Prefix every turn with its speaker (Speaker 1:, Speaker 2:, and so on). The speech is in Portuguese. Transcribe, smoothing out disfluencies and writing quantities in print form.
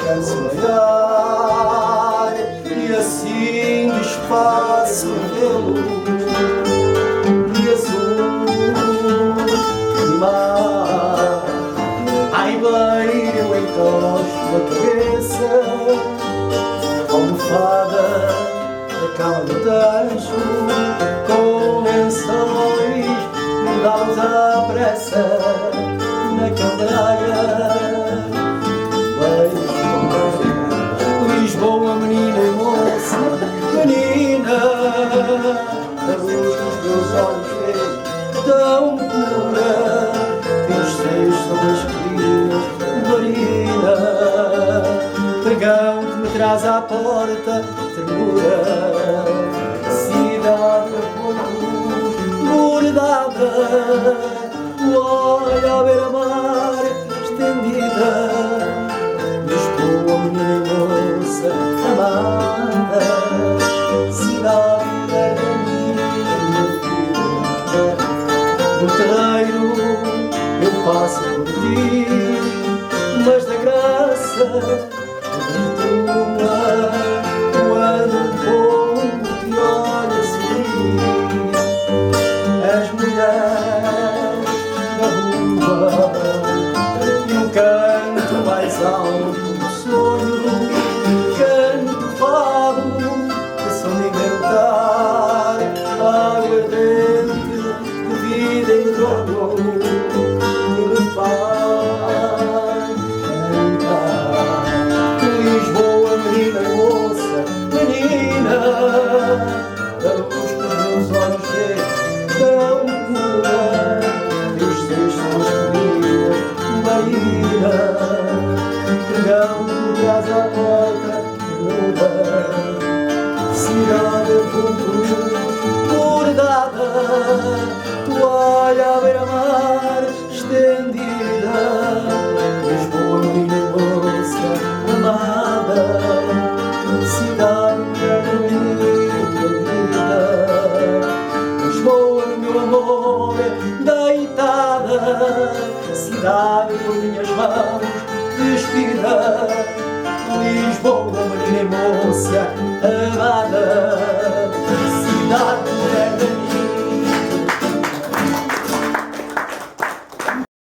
Speaker 1: canso maior e assim desfaço vê-lo de azul e mar. Ai, beira, eu encosto a cabeça almofada da cama do tacho, com lençóis mudados à pressa na candeia. Lisboa, menina e moça, menina, a luz dos meus olhos vê tão pura que os seios são as crias marina. Pregão que me traz à porta ternura, cidade bordada, olha à beira-mar estendida. Lisboa, menina e moça amada, cidade da minha vida. No terreiro eu passo por ti, mas da graça quando um povo te olha sorrir. És mulher da rua e um canto mais alto do sonho, canto fado que só me inventar aguardente de vida e drogo que me faz cantar. Lisboa, menina e moça, menina, a luz dos meus olhos vê tão pura que os seus são escolhidas marina. Pregão que traz à porta muda, cidade bordada, toalha à beira-mar estendida. Lisboa, menina e moça amada, cidade da minha vida. Lisboa, meu amor, deitada, cidade por minhas mãos despida. Lisboa, menina e moça amada, cidade